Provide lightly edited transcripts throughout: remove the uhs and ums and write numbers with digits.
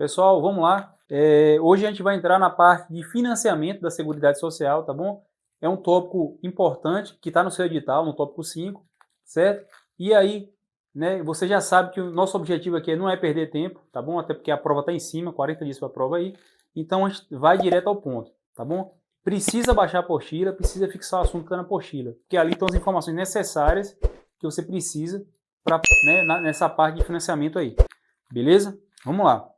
Pessoal, vamos lá. Hoje a gente vai entrar na parte de financiamento da Seguridade Social, tá bom? É um tópico importante que está no seu edital, no tópico 5, certo? E aí, né, você já sabe que o nosso objetivo aqui não é perder tempo, tá bom? Até porque a prova está em cima, 40 dias para a prova aí. Então a gente vai direto ao ponto, tá bom? Precisa baixar a apostila, precisa fixar o assunto que está na apostila, porque ali estão as informações necessárias que você precisa para, né, nessa parte de financiamento aí. Beleza? Vamos lá.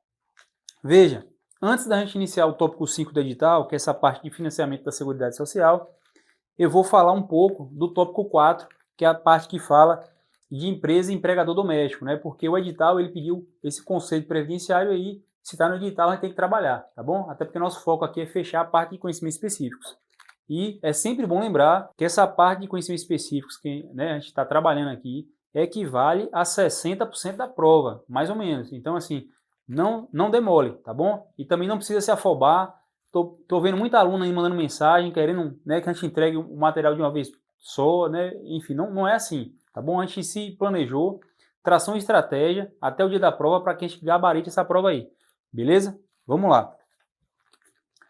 Veja, antes da gente iniciar o tópico 5 do edital, que é essa parte de financiamento da Seguridade Social, eu vou falar um pouco do tópico 4, que é a parte que fala de empresa e empregador doméstico, né? Porque o edital ele pediu esse conceito previdenciário aí, se está no edital a gente tem que trabalhar, tá bom? Até porque nosso foco aqui é fechar a parte de conhecimentos específicos. E é sempre bom lembrar que essa parte de conhecimentos específicos que, né, a gente está trabalhando aqui equivale a 60% da prova, mais ou menos. Então, assim, não demole, tá bom? E também não precisa se afobar. Tô vendo muita aluna aí mandando mensagem, querendo, né, que a gente entregue o material de uma vez só, né? Enfim, não é assim, tá bom? A gente se planejou, tração e estratégia até o dia da prova para que a gente gabarite essa prova aí, beleza? Vamos lá.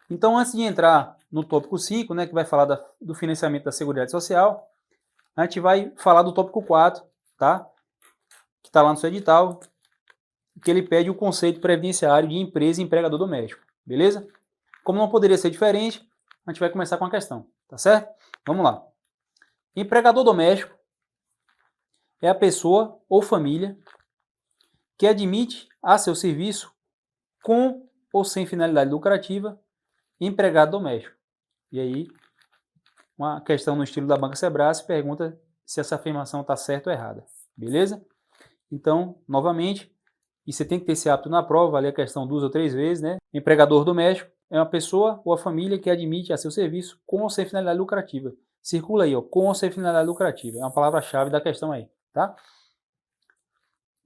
Então, antes de entrar no tópico 5, né, que vai falar do financiamento da Seguridade Social, a gente vai falar do tópico 4, tá? Que está lá no seu edital, que ele pede o conceito previdenciário de empresa e empregador doméstico, beleza? Como não poderia ser diferente, a gente vai começar com a questão, tá certo? Vamos lá. Empregador doméstico é a pessoa ou família que admite a seu serviço, com ou sem finalidade lucrativa, empregado doméstico. E aí, uma questão no estilo da Banca Sebrae pergunta se essa afirmação está certa ou errada, beleza? Então, novamente, e você tem que ter esse hábito na prova, ali a questão 2 ou 3 vezes, né? Empregador doméstico é uma pessoa ou a família que admite a seu serviço com ou sem finalidade lucrativa. Circula aí, ó, com ou sem finalidade lucrativa. É uma palavra-chave da questão aí, tá?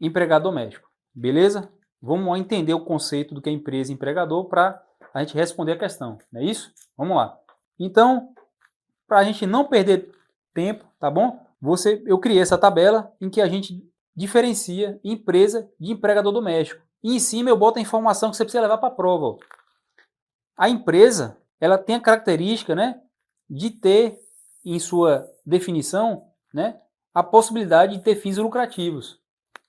Empregado doméstico, beleza? Vamos entender o conceito do que é empresa e empregador para a gente responder a questão, não é isso? Vamos lá. Então, para a gente não perder tempo, tá bom? Eu criei essa tabela em que a gente diferencia empresa de empregador doméstico. E em cima eu boto a informação que você precisa levar para a prova. Ó. A empresa, ela tem a característica, né, de ter em sua definição, né, a possibilidade de ter fins lucrativos.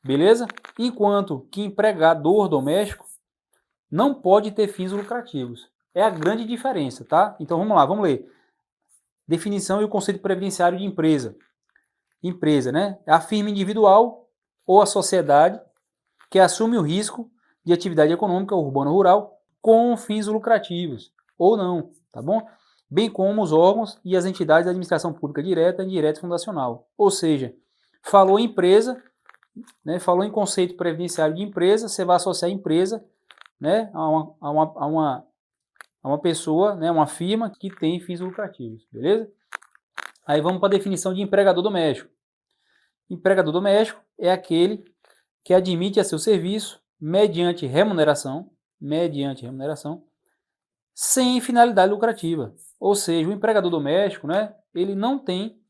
Beleza? Enquanto que empregador doméstico não pode ter fins lucrativos. É a grande diferença, tá? Então vamos lá, vamos ler. Definição e o conceito previdenciário de empresa. Empresa, né? É a firma individual ou a sociedade que assume o risco de atividade econômica urbano-rural com fins lucrativos, ou não, tá bom? Bem como os órgãos e as entidades da administração pública direta, indireta e fundacional. Ou seja, falou empresa, né, falou em conceito previdenciário de empresa, você vai associar a empresa, né, a uma pessoa, né, uma firma que tem fins lucrativos, beleza? Aí vamos para a definição de empregador doméstico. Empregador doméstico é aquele que admite a seu serviço mediante remuneração, sem finalidade lucrativa. Ou seja, o empregador doméstico, né, ele não tem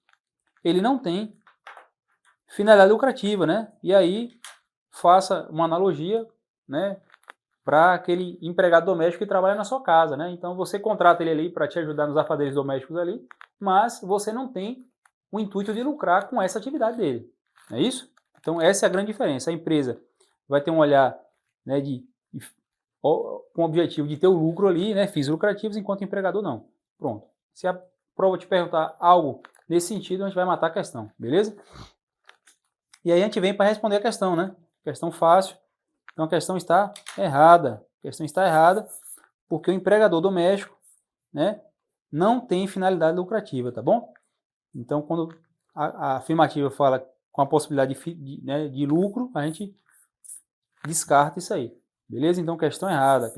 finalidade lucrativa, né? E aí faça uma analogia, né, para aquele empregado doméstico que trabalha na sua casa, né? Então você contrata ele ali para te ajudar nos afazeres domésticos ali, mas você não tem o intuito de lucrar com essa atividade dele, não é isso? Então essa é a grande diferença. A empresa vai ter um olhar, né, com o objetivo de ter o lucro ali, né, fins lucrativos, enquanto o empregador não. Pronto. Se a prova te perguntar algo nesse sentido, a gente vai matar a questão, beleza? E aí a gente vem para responder a questão, né? Questão fácil. Então a questão está errada. A questão está errada porque o empregador doméstico, né, não tem finalidade lucrativa, tá bom? Então quando a afirmativa fala com a possibilidade né, de lucro, a gente descarta isso aí. Beleza? Então questão errada,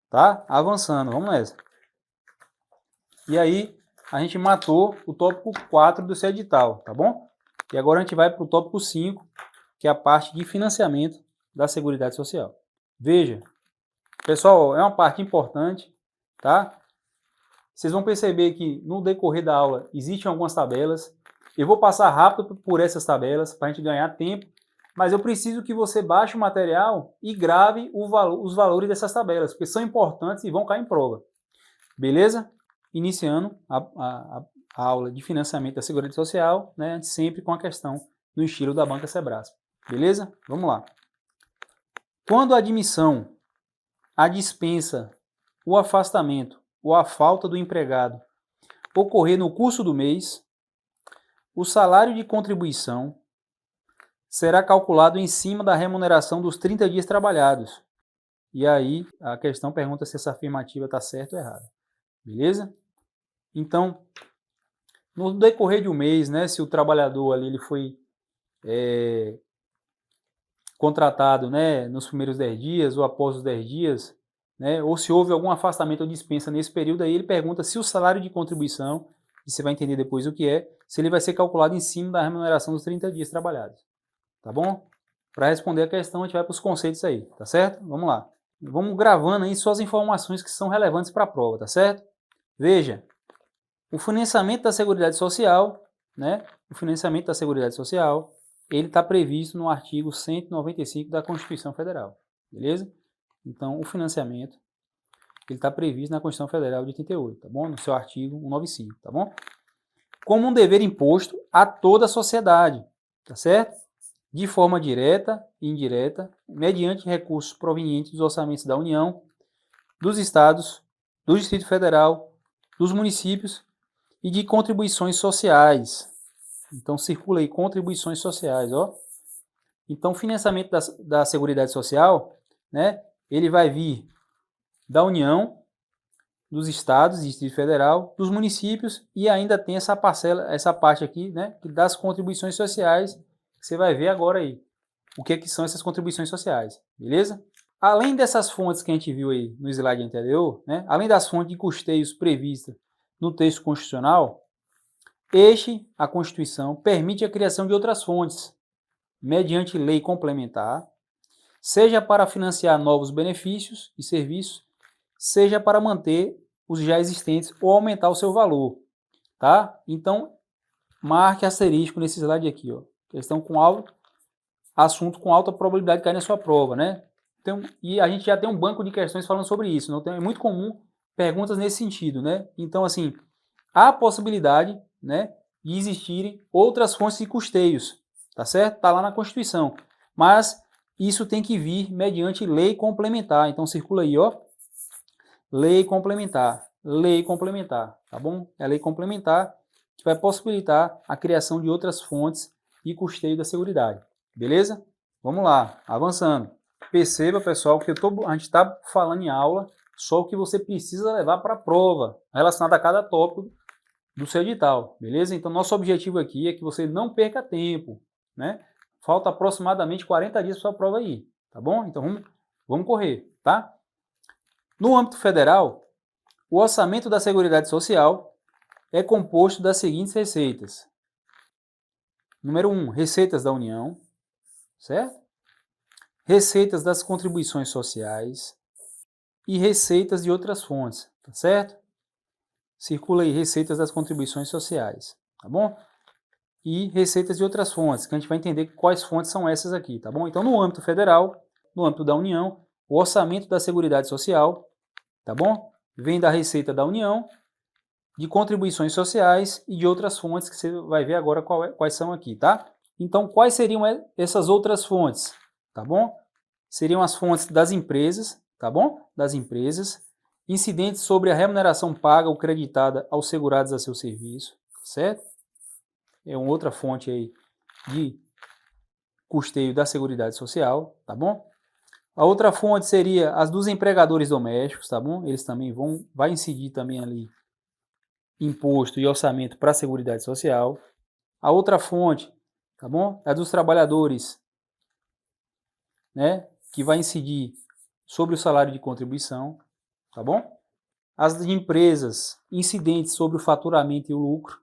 Tá? Avançando, vamos nessa. E aí a gente matou o tópico 4 do seu edital, tá bom? E agora a gente vai para o tópico 5, que é a parte de financiamento da Seguridade Social. Veja, pessoal, é uma parte importante, tá? Vocês vão perceber que no decorrer da aula existem algumas tabelas. Eu vou passar rápido por essas tabelas para a gente ganhar tempo mas eu preciso que você baixe o material e grave os valores dessas tabelas, porque são importantes e vão cair em prova. Beleza? Iniciando a aula de financiamento da Seguridade Social, né, sempre com a questão no estilo da Banca Sebrasp. Beleza? Vamos lá. Quando a admissão, a dispensa, o afastamento ou a falta do empregado ocorrer no curso do mês, o salário de contribuição será calculado em cima da remuneração dos 30 dias trabalhados. E aí a questão pergunta se essa afirmativa está certa ou errada. Beleza? Então, no decorrer de um mês, né, se o trabalhador ali ele foi contratado, né, nos primeiros 10 dias ou após os 10 dias, né, ou se houve algum afastamento ou dispensa nesse período, aí ele pergunta se o salário de contribuição, e você vai entender depois o que é, se ele vai ser calculado em cima da remuneração dos 30 dias trabalhados. Tá bom? Para responder a questão, a gente vai para os conceitos aí, tá certo? Vamos lá. Vamos gravando aí só as informações que são relevantes para a prova, tá certo? Veja, o financiamento da Seguridade Social, né? O financiamento da Seguridade Social, ele está previsto no artigo 195 da Constituição Federal, beleza? Então, o financiamento, ele está previsto na Constituição Federal de 88, tá bom? No seu artigo 195, tá bom? Como um dever imposto a toda a sociedade, tá certo? De forma direta e indireta, mediante recursos provenientes dos orçamentos da União, dos estados, do Distrito Federal, dos municípios e de contribuições sociais. Então, circula aí contribuições sociais, ó. Então, o financiamento da Seguridade Social, né, ele vai vir da União, dos estados, Distrito Federal, dos municípios e ainda tem essa parcela, essa parte aqui, né, das contribuições sociais, que você vai ver agora aí. O que são essas contribuições sociais, beleza? Além dessas fontes que a gente viu aí no slide anterior, né, além das fontes de custeios previstas no texto constitucional, a Constituição, permite a criação de outras fontes, mediante lei complementar, seja para financiar novos benefícios e serviços, seja para manter os já existentes ou aumentar o seu valor, tá? Então, marque asterisco nesse slide aqui, ó. Questão com assunto com alta probabilidade de cair na sua prova, né? Então, e a gente já tem um banco de questões falando sobre isso. Então, é muito comum perguntas nesse sentido, né? Então, assim, há a possibilidade, né, de existirem outras fontes de custeios, tá certo? Tá lá na Constituição. Mas isso tem que vir mediante lei complementar. Então, circula aí, ó. Lei complementar, tá bom? É a lei complementar que vai possibilitar a criação de outras fontes de custeio da Seguridade. Beleza? Vamos lá, avançando. Perceba, pessoal, que a gente está falando em aula só o que você precisa levar para a prova, relacionado a cada tópico do seu edital, beleza? Então, nosso objetivo aqui é que você não perca tempo, né? Falta aproximadamente 40 dias para a prova aí, tá bom? Então, vamos correr, tá? No âmbito federal, o orçamento da Seguridade Social é composto das seguintes receitas. Número 1, receitas da União, certo? Receitas das contribuições sociais e receitas de outras fontes, tá certo? Circula aí receitas das contribuições sociais, tá bom? E receitas de outras fontes, que a gente vai entender quais fontes são essas aqui, tá bom? Então, no âmbito federal, no âmbito da União, o orçamento da Seguridade Social, tá bom? Vem da receita da União, de contribuições sociais e de outras fontes que você vai ver agora quais são aqui, tá? Então, quais seriam essas outras fontes, tá bom? Seriam as fontes das empresas, tá bom? Das empresas, incidentes sobre a remuneração paga ou creditada aos segurados a seu serviço, certo? É uma outra fonte aí de custeio da Seguridade Social, tá bom? A outra fonte seria as dos empregadores domésticos, tá bom? Eles também vai incidir também ali imposto e orçamento para a Seguridade Social. A outra fonte, tá bom? É a dos trabalhadores, né? Que vai incidir sobre o salário de contribuição, tá bom? As de empresas, incidentes sobre o faturamento e o lucro,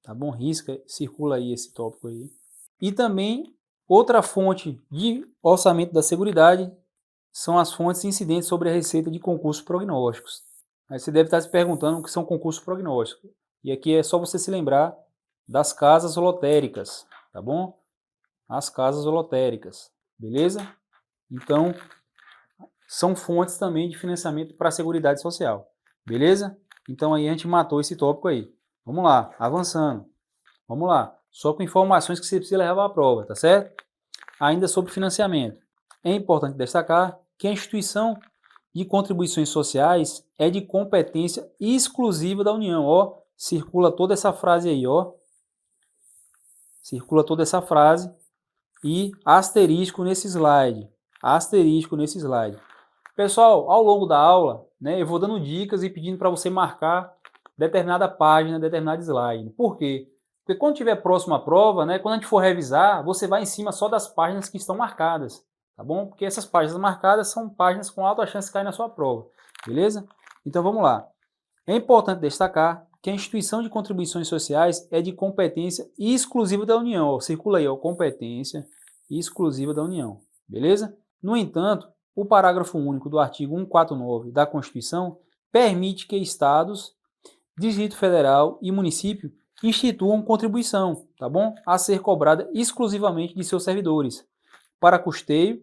tá bom? Circula aí esse tópico aí. E também outra fonte de orçamento da Seguridade são as fontes incidentes sobre a receita de concursos prognósticos. Aí você deve estar se perguntando o que são concursos prognósticos. E aqui é só você se lembrar das casas lotéricas, tá bom? as casas lotéricas, beleza? Então, são fontes também de financiamento para a Seguridade Social, beleza? Então aí a gente matou esse tópico aí. Vamos lá, avançando. Vamos lá, só com informações que você precisa levar à prova, tá certo? Ainda sobre financiamento. É importante destacar que a instituição de contribuições sociais é de competência exclusiva da União. Ó, circula toda essa frase aí, ó. Circula toda essa frase e asterisco nesse slide. Asterisco nesse slide. Pessoal, ao longo da aula, né, eu vou dando dicas e pedindo para você marcar determinada página, determinado slide. Por quê? Porque quando estiver próximo à prova, né, quando a gente for revisar, você vai em cima só das páginas que estão marcadas, tá bom? Porque essas páginas marcadas são páginas com alta chance de cair na sua prova, beleza? Então vamos lá. É importante destacar que a instituição de contribuições sociais é de competência exclusiva da União. Ó, circula aí, ó, competência exclusiva da União, beleza? No entanto, o parágrafo único do artigo 149 da Constituição permite que estados, Distrito Federal e município instituam contribuição, tá bom? A ser cobrada exclusivamente de seus servidores, para custeio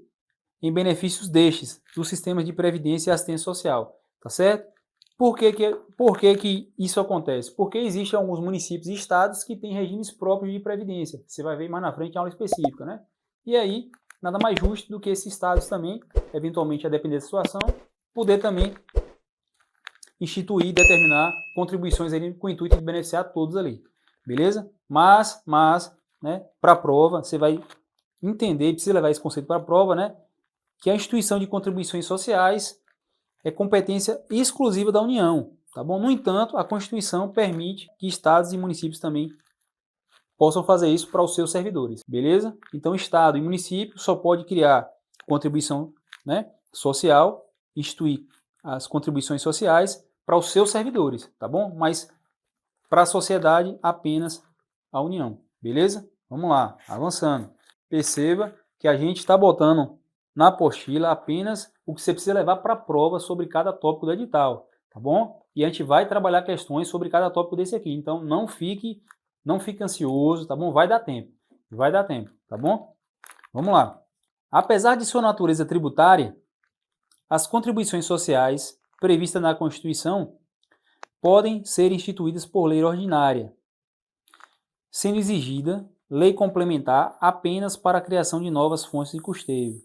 em benefícios destes, dos sistemas de previdência e assistência social, tá certo? Por que isso acontece? Porque existem alguns municípios e estados que têm regimes próprios de previdência. Você vai ver mais na frente em aula específica, né? E aí, nada mais justo do que esses estados também, eventualmente a depender da situação, poder também instituir e determinar contribuições ali com o intuito de beneficiar todos ali, beleza? Mas né, para a prova, você vai entender, precisa levar esse conceito para a prova, né? Que a instituição de contribuições sociais é competência exclusiva da União, tá bom? No entanto, a Constituição permite que estados e municípios também possam fazer isso para os seus servidores, beleza? Então, estado e município só pode criar contribuição, né, social, instituir as contribuições sociais para os seus servidores, tá bom? Mas para a sociedade, apenas a União, beleza? Vamos lá, avançando. Perceba que a gente está botando na apostila apenas o que você precisa levar para a prova sobre cada tópico do edital, tá bom? E a gente vai trabalhar questões sobre cada tópico desse aqui, então não fique ansioso, tá bom? Vai dar tempo, tá bom? Vamos lá. Apesar de sua natureza tributária, as contribuições sociais previstas na Constituição podem ser instituídas por lei ordinária, sendo exigida lei complementar apenas para a criação de novas fontes de custeio.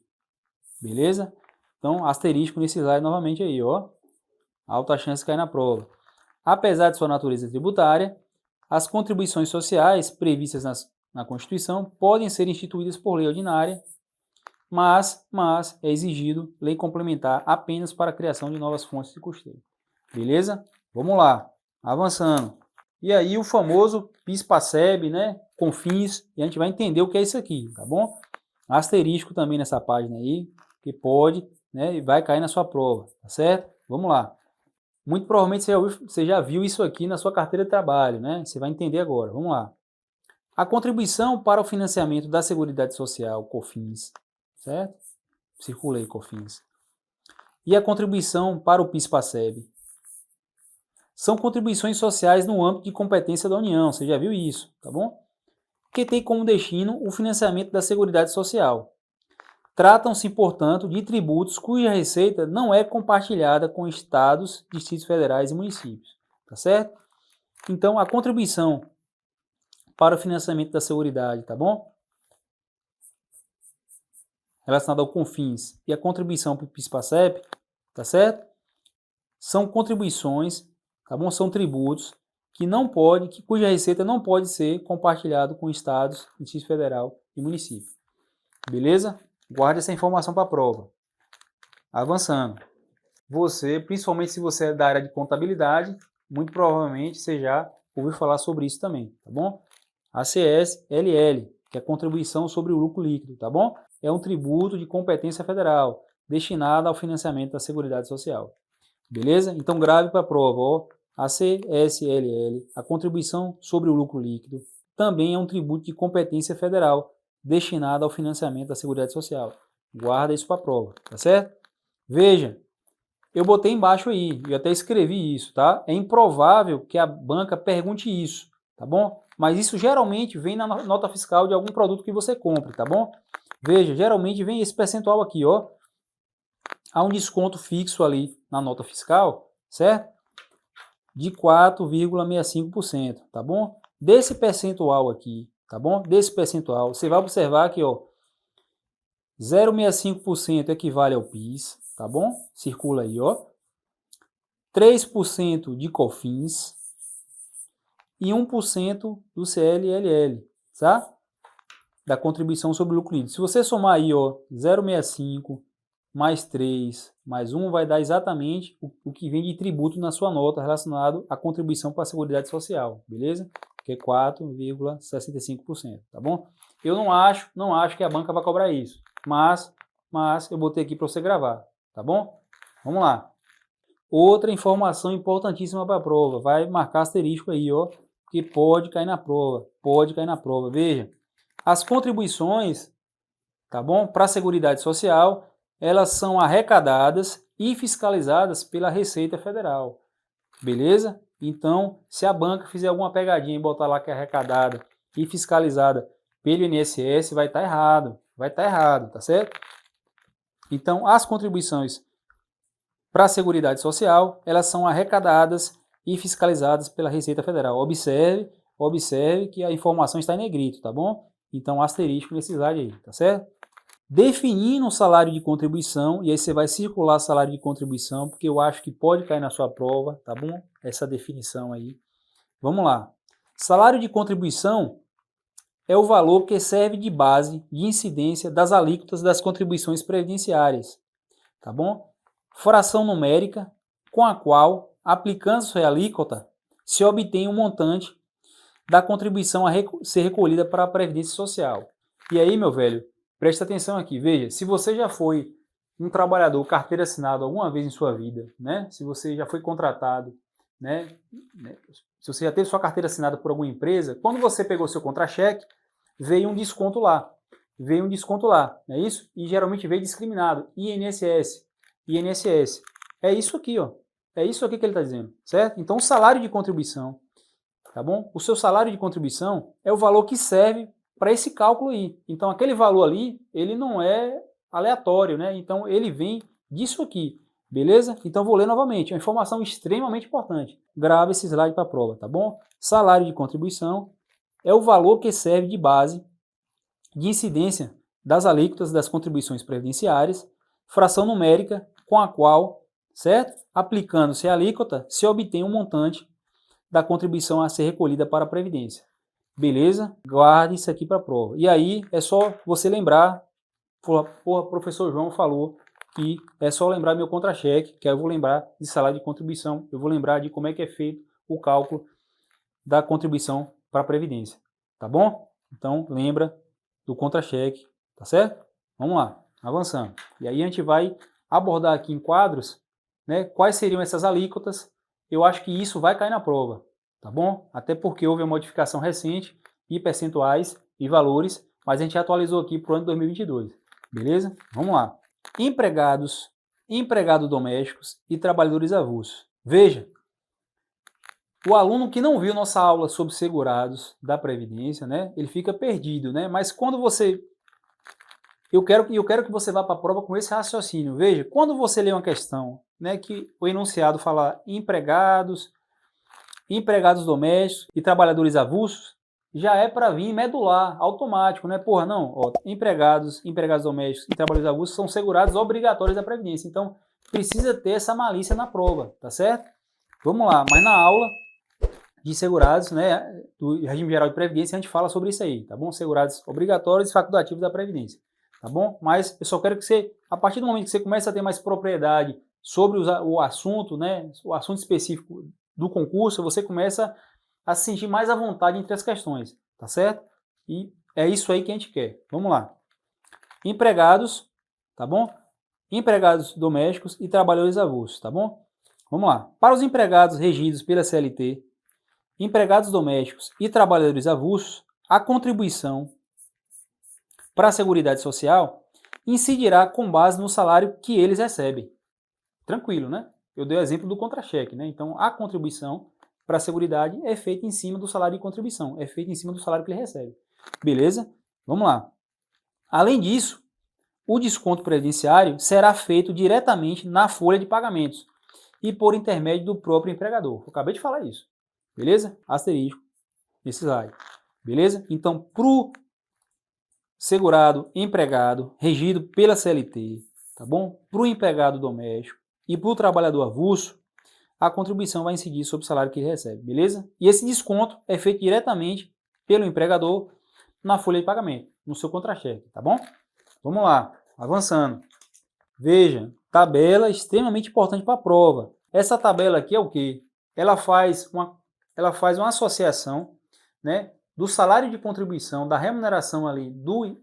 Beleza? Então, asterisco nesse slide novamente aí, ó. Alta chance de cair na prova. Apesar de sua natureza tributária, as contribuições sociais previstas na Constituição podem ser instituídas por lei ordinária, mas é exigido lei complementar apenas para a criação de novas fontes de custeio. Beleza? Vamos lá, avançando. E aí o famoso PIS/PASEB, né, CONFINS, e a gente vai entender o que é isso aqui, tá bom? Asterisco também nessa página aí, que pode, né, e vai cair na sua prova, tá certo? Vamos lá. Muito provavelmente você já viu isso aqui na sua carteira de trabalho, né? Você vai entender agora. Vamos lá. A contribuição para o financiamento da Seguridade Social, COFINS, certo? Circulei COFINS. E a contribuição para o PIS/PASEB. São contribuições sociais no âmbito de competência da União, você já viu isso, tá bom? Que tem como destino o financiamento da Seguridade Social. Tratam-se, portanto, de tributos cuja receita não é compartilhada com estados, distritos federais e municípios, tá certo? Então, a contribuição para o financiamento da Seguridade, tá bom? Relacionada ao CONFINS e a contribuição para o PIS/PASEB, tá certo? São contribuições, tá bom? São tributos cuja receita não pode ser compartilhado com estados, Distrito Federal e município. Beleza? Guarde essa informação para a prova. Avançando. Você, principalmente se você é da área de contabilidade, muito provavelmente você já ouviu falar sobre isso também, tá bom? A CSLL, que é a contribuição sobre o lucro líquido, tá bom? É um tributo de competência federal, destinado ao financiamento da Seguridade Social. Beleza? Então grave para a prova, ó. A CSLL, a contribuição sobre o lucro líquido, também é um tributo de competência federal, destinado ao financiamento da Seguridade Social. Guarda isso para a prova, tá certo? Veja, eu botei embaixo aí, eu até escrevi isso, tá? É improvável que a banca pergunte isso, tá bom? Mas isso geralmente vem na nota fiscal de algum produto que você compre, tá bom? Veja, geralmente vem esse percentual aqui, ó. Há um desconto fixo ali na nota fiscal, certo? De 4,65%, tá bom? Desse percentual aqui, tá bom? Desse percentual, você vai observar que, ó, 0,65% equivale ao PIS, tá bom? Circula aí, ó. 3% de COFINS e 1% do CLLL, tá? Da contribuição sobre o lucro líquido. Se você somar aí, ó, 0,65 mais 3 mais 1 vai dar exatamente o que vem de tributo na sua nota relacionado à contribuição para a Seguridade Social, beleza? Que é 4,65%, tá bom? Eu não acho que a banca vai cobrar isso, mas eu botei aqui para você gravar, tá bom? Vamos lá. Outra informação importantíssima para a prova, vai marcar asterisco aí, ó, que pode cair na prova, Veja, as contribuições, tá bom? Para a Seguridade Social, elas são arrecadadas e fiscalizadas pela Receita Federal, beleza? Então, se a banca fizer alguma pegadinha e botar lá que é arrecadada e fiscalizada pelo INSS, vai estar errado, tá certo? Então, as contribuições para a Seguridade Social, elas são arrecadadas e fiscalizadas pela Receita Federal. Observe que a informação está em negrito, tá bom? Então, asterisco nesse slide aí, tá certo? Definindo o salário de contribuição, e aí você vai circular salário de contribuição, porque eu acho que pode cair na sua prova, tá bom? Essa definição aí. Vamos lá. Salário de contribuição é o valor que serve de base de incidência das alíquotas das contribuições previdenciárias, tá bom? Fração numérica com a qual, aplicando-se a alíquota, se obtém um montante da contribuição a ser recolhida para a Previdência Social. E aí, meu velho, presta atenção aqui, veja, se você já foi um trabalhador carteira assinada alguma vez em sua vida, né? Se você já foi contratado, né? Se você já teve sua carteira assinada por alguma empresa, quando você pegou seu contra-cheque, veio um desconto lá, não é isso? E geralmente veio discriminado, INSS. É isso aqui, ó. É isso aqui que ele está dizendo, certo? Então, o salário de contribuição, tá bom? O seu salário de contribuição é o valor que serve para esse cálculo aí. Então, aquele valor ali, ele não é aleatório, né? Então, ele vem disso aqui, beleza? Então, vou ler novamente. É uma informação extremamente importante. Grava esse slide para a prova, tá bom? Salário de contribuição é o valor que serve de base de incidência das alíquotas das contribuições previdenciárias, fração numérica com a qual, certo? Aplicando-se a alíquota, se obtém um montante da contribuição a ser recolhida para a Previdência. Beleza? Guarde isso aqui para a prova. E aí é só você lembrar, o professor João falou que é só lembrar meu contra-cheque, que aí eu vou lembrar de salário de contribuição, eu vou lembrar de como é que é feito o cálculo da contribuição para a Previdência. Tá bom? Então lembra do contra-cheque, tá certo? Vamos lá, avançando. E aí a gente vai abordar aqui em quadros, né, quais seriam essas alíquotas. Eu acho que isso vai cair na prova, tá bom? Até porque houve uma modificação recente e percentuais e valores, mas a gente atualizou aqui para o ano 2022, beleza? Vamos lá. Empregados, empregados domésticos e trabalhadores avulsos. Veja, o aluno que não viu nossa aula sobre segurados da Previdência, né, ele fica perdido, né? Mas quando você... Eu quero que você vá para a prova com esse raciocínio. Veja, quando você lê uma questão, né, que o enunciado fala empregados domésticos e trabalhadores avulsos, já é para vir medular, automático, né? Porra, não, ó, empregados domésticos e trabalhadores avulsos são segurados obrigatórios da Previdência. Então, precisa ter essa malícia na prova, tá certo? Vamos lá, mas na aula de segurados, né, do regime geral de Previdência, a gente fala sobre isso aí, tá bom? Segurados obrigatórios e facultativos da Previdência, tá bom? Mas eu só quero que você, a partir do momento que você começa a ter mais propriedade sobre o assunto, né, o assunto específico do concurso, você começa a se sentir mais à vontade entre as questões, tá certo? E é isso aí que a gente quer. Vamos lá. Empregados, tá bom? Empregados domésticos e trabalhadores avulsos, tá bom? Vamos lá. Para os empregados regidos pela CLT, empregados domésticos e trabalhadores avulsos, a contribuição para a Seguridade Social incidirá com base no salário que eles recebem. Tranquilo, né? Eu dei o exemplo do contra-cheque, né? Então, a contribuição, para a Seguridade é feita em cima do salário de contribuição, é feita em cima do salário que ele recebe. Beleza? Vamos lá. Além disso, o desconto previdenciário será feito diretamente na folha de pagamentos e por intermédio do próprio empregador. Eu acabei de falar isso. Beleza? Asterisco nesse slide. Beleza? Então, para o segurado empregado regido pela CLT, tá bom? Para o empregado doméstico e para o trabalhador avulso, a contribuição vai incidir sobre o salário que ele recebe, beleza? E esse desconto é feito diretamente pelo empregador na folha de pagamento, no seu contra-cheque, tá bom? Vamos lá, avançando. Veja, tabela extremamente importante para a prova. Essa tabela aqui é o quê? Ela faz uma associação, né, do salário de contribuição, da remuneração ali do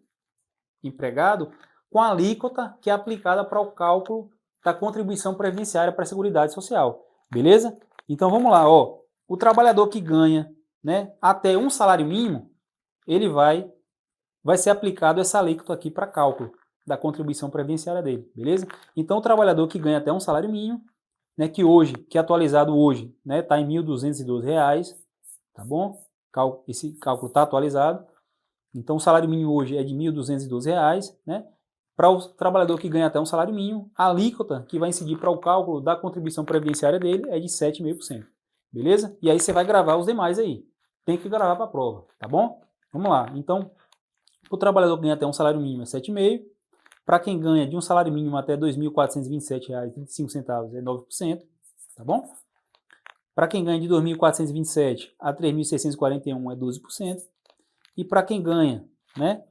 empregado com a alíquota que é aplicada para o cálculo da contribuição previdenciária para a Seguridade Social. Beleza? Então vamos lá, ó. O trabalhador que ganha, né, até um salário mínimo, ele vai ser aplicado essa alíquota aqui para cálculo da contribuição previdenciária dele, beleza? Então o trabalhador que ganha até um salário mínimo, né, que atualizado hoje, né, tá em R$ 1.212, tá bom? Esse cálculo está atualizado. Então o salário mínimo hoje é de R$ 1.212, né? Para o trabalhador que ganha até um salário mínimo, a alíquota que vai incidir para o cálculo da contribuição previdenciária dele é de 7,5%. Beleza? E aí você vai gravar os demais aí. Tem que gravar para a prova, tá bom? Vamos lá. Então, para o trabalhador que ganha até um salário mínimo é 7,5%. Para quem ganha de um salário mínimo até R$ 2.427,35 é 9%, tá bom? Para quem ganha de 2.427 a 3.641 é 12%. E para quem ganha, né,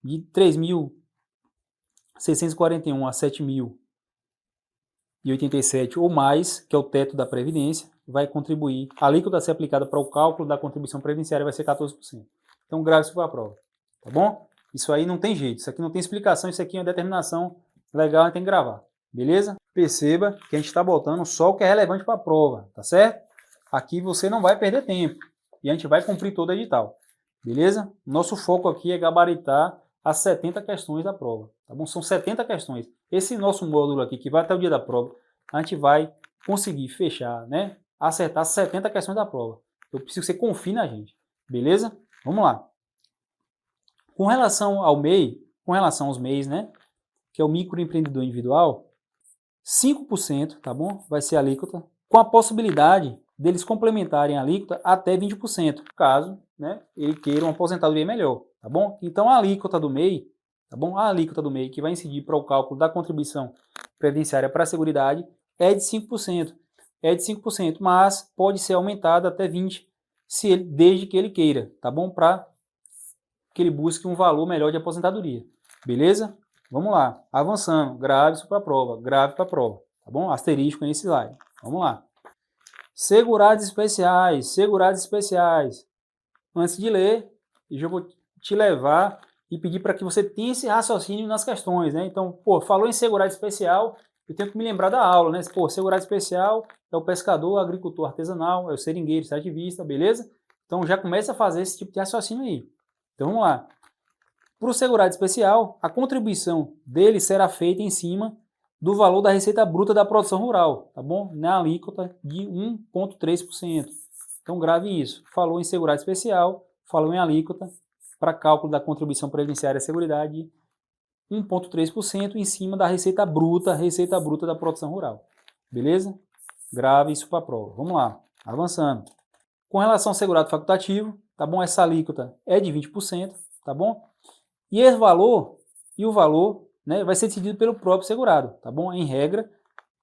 de 3.641 a 7.087 ou mais, que é o teto da Previdência, vai contribuir. A alíquota a ser aplicada para o cálculo da contribuição previdenciária vai ser 14%. Então, grave isso para a prova, tá bom? Isso aí não tem jeito, isso aqui não tem explicação, isso aqui é uma determinação legal, a gente tem que gravar, beleza? Perceba que a gente está botando só o que é relevante para a prova, tá certo? Aqui você não vai perder tempo e a gente vai cumprir todo o edital. Beleza? Nosso foco aqui é gabaritar as 70 questões da prova, tá bom? São 70 questões. Esse nosso módulo aqui, que vai até o dia da prova, a gente vai conseguir fechar, né? Acertar 70 questões da prova. Eu preciso que você confie na gente, beleza? Vamos lá. Com relação ao MEI, com relação aos MEIs, né? Que é o microempreendedor individual, 5%, tá bom? Vai ser a alíquota, com a possibilidade deles complementarem a alíquota até 20%, caso, né, ele queira uma aposentadoria melhor, tá bom? Então a alíquota do MEI, tá bom? A alíquota do MEI que vai incidir para o cálculo da contribuição previdenciária para a Seguridade é de 5%. É de 5%, mas pode ser aumentada até 20% desde que ele queira, tá bom? Para que ele busque um valor melhor de aposentadoria. Beleza? Vamos lá. Avançando. Grave isso para a prova. Grave para a prova. Tá bom? Asterisco nesse slide. Vamos lá. Segurados especiais. Segurados especiais. Antes de ler, eu já vou te levar e pedir para que você tenha esse raciocínio nas questões, né? Então, pô, falou em segurado especial, eu tenho que me lembrar da aula, né? Pô, segurado especial é o pescador, agricultor artesanal, é o seringueiro, extrativista, beleza? Então já começa a fazer esse tipo de raciocínio aí. Então vamos lá. Para o segurado especial, a contribuição dele será feita em cima do valor da receita bruta da produção rural, tá bom? Na alíquota de 1,3%. Então grave isso. Falou em segurado especial, falou em alíquota para cálculo da contribuição previdenciária à Seguridade de 1,3% em cima da receita bruta da produção rural. Beleza? Grave isso para a prova. Vamos lá, avançando. Com relação ao segurado facultativo, tá bom? Essa alíquota é de 20%, tá bom? E esse valor, né, vai ser decidido pelo próprio segurado, tá bom? Em regra,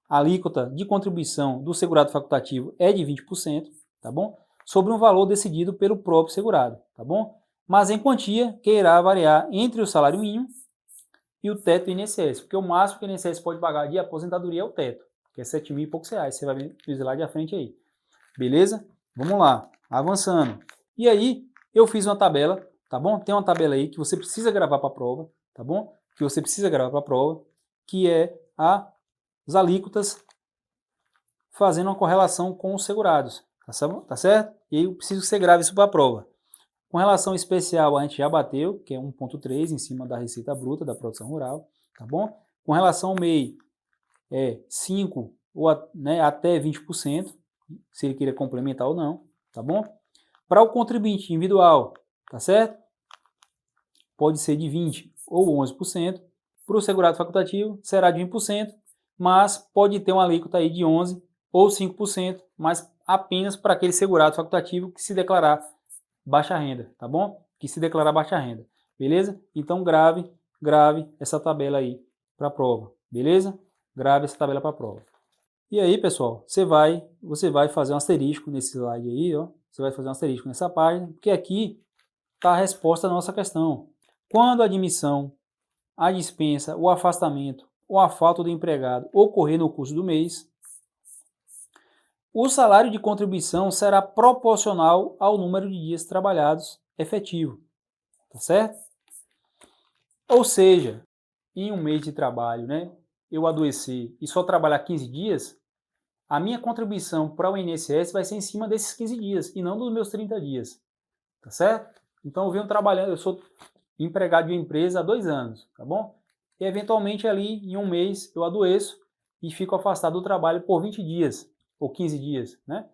a alíquota de contribuição do segurado facultativo é de 20%, tá bom? Sobre um valor decidido pelo próprio segurado, tá bom? Mas em quantia que irá variar entre o salário mínimo e o teto do INSS, porque o máximo que o INSS pode pagar de aposentadoria é o teto, que é 7 mil e poucos reais, você vai ver no slide à frente aí. Beleza? Vamos lá, avançando. E aí, eu fiz uma tabela, tá bom? Tem uma tabela aí que você precisa gravar para a prova, tá bom? Que você precisa gravar para a prova, que é as alíquotas fazendo uma correlação com os segurados, tá certo? E aí eu preciso que você grave isso para a prova. Com relação especial, a gente já bateu, que é 1,3 em cima da receita bruta da produção rural, tá bom? Com relação ao MEI, é 5 ou né, até 20% se ele queira complementar ou não, tá bom? Para o contribuinte individual, tá certo? Pode ser de 20% ou 11%. Para o segurado facultativo, será de 1%, mas pode ter uma alíquota aí de 11% ou 5%, mas apenas para aquele segurado facultativo que se declarar baixa renda, tá bom? Que se declarar baixa renda, beleza? Então grave essa tabela aí para a prova, beleza? Grave essa tabela para a prova. E aí, pessoal, você vai fazer um asterisco nesse slide aí, ó. Você vai fazer um asterisco nessa página, porque aqui está a resposta da nossa questão. Quando a admissão, a dispensa, o afastamento ou a falta do empregado ocorrer no curso do mês, o salário de contribuição será proporcional ao número de dias trabalhados efetivo, tá certo? Ou seja, em um mês de trabalho, né, eu adoecer e só trabalhar 15 dias, a minha contribuição para o INSS vai ser em cima desses 15 dias e não dos meus 30 dias, tá certo? Então eu venho trabalhando, eu sou empregado de uma empresa há 2 anos, tá bom? E eventualmente ali em um mês eu adoeço e fico afastado do trabalho por 20 dias ou 15 dias, né?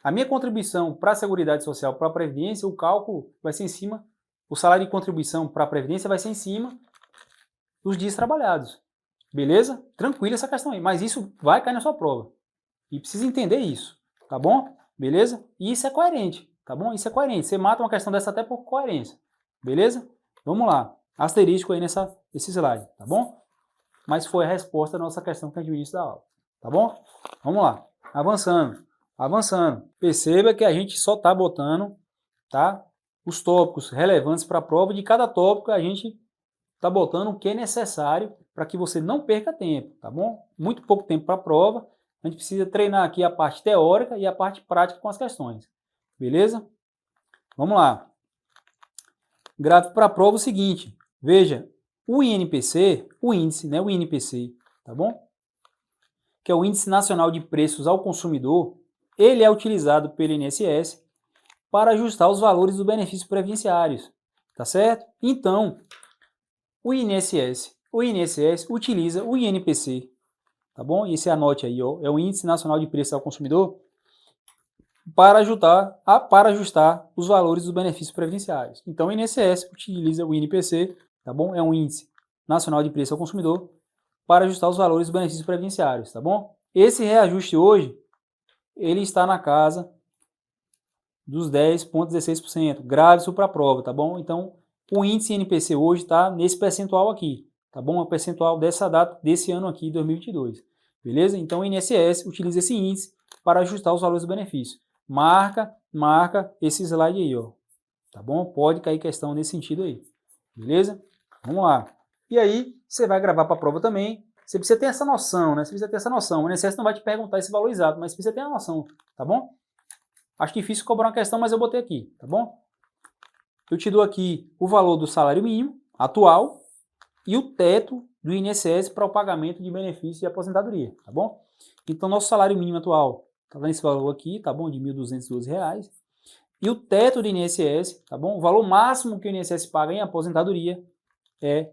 A minha contribuição para a Seguridade Social, para a Previdência, o cálculo vai ser em cima, o salário de contribuição para a Previdência vai ser em cima dos dias trabalhados, beleza? Tranquilo essa questão aí, mas isso vai cair na sua prova e precisa entender isso, tá bom? Beleza? E isso é coerente, tá bom? Isso é coerente, você mata uma questão dessa até por coerência, beleza? Vamos lá, asterisco aí nesse slide, tá bom? Mas foi a resposta da nossa questão que a gente viu no início da aula, tá bom? Vamos lá, avançando. Perceba que a gente só está botando, tá, os tópicos relevantes para a prova. De cada tópico a gente está botando o que é necessário para que você não perca tempo, tá bom? Muito pouco tempo para a prova. A gente precisa treinar aqui a parte teórica e a parte prática com as questões, beleza? Vamos lá. Gráfico para a prova é o seguinte, veja, o INPC, o índice, né, o INPC, tá bom? Que é o Índice Nacional de Preços ao Consumidor, ele é utilizado pelo INSS para ajustar os valores dos benefícios previdenciários, tá certo? Então, o INSS utiliza o INPC, tá bom? Esse anote aí, ó, é o Índice Nacional de Preços ao Consumidor, para ajustar os valores dos benefícios previdenciários. Então, o INSS utiliza o INPC, tá bom? É um Índice Nacional de Preços ao Consumidor, para ajustar os valores dos benefícios previdenciários, tá bom? Esse reajuste hoje, ele está na casa dos 10,16%. Grave isso para a prova, tá bom? Então, o índice INPC hoje está nesse percentual aqui, tá bom? É o percentual dessa data, desse ano aqui, 2022. Beleza? Então, o INSS utiliza esse índice para ajustar os valores do benefício. Marca esse slide aí, ó. Tá bom? Pode cair questão nesse sentido aí. Beleza? Vamos lá. E aí, você vai gravar para a prova também. Você precisa ter essa noção, né? Você precisa ter essa noção. O INSS não vai te perguntar esse valor exato, mas você precisa ter a noção, tá bom? Acho difícil cobrar uma questão, mas eu botei aqui, tá bom? Eu te dou aqui o valor do salário mínimo atual e o teto do INSS para o pagamento de benefícios de aposentadoria, tá bom? Então, nosso salário mínimo atual está nesse valor aqui, tá bom? De R$ 1.212. E o teto do INSS, tá bom? O valor máximo que o INSS paga em aposentadoria é R$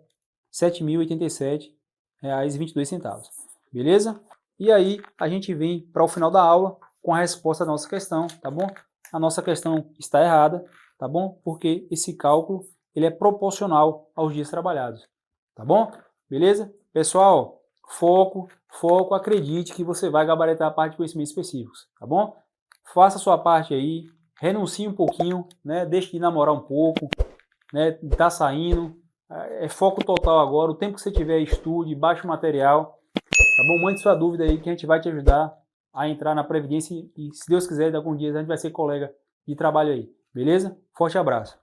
7.087,22. Beleza? E aí, a gente vem para o final da aula com a resposta da nossa questão, tá bom? A nossa questão está errada, tá bom? Porque esse cálculo, ele é proporcional aos dias trabalhados, tá bom? Beleza? Pessoal, foco, acredite que você vai gabaritar a parte de conhecimentos específicos, tá bom? Faça a sua parte aí, renuncie um pouquinho, né? Deixe de namorar um pouco, né? Tá saindo, é foco total agora, o tempo que você tiver, estude, baixe o material, tá bom? Mande sua dúvida aí que a gente vai te ajudar a entrar na Previdência e, se Deus quiser, daqui a alguns dias a gente vai ser colega de trabalho aí, beleza? Forte abraço.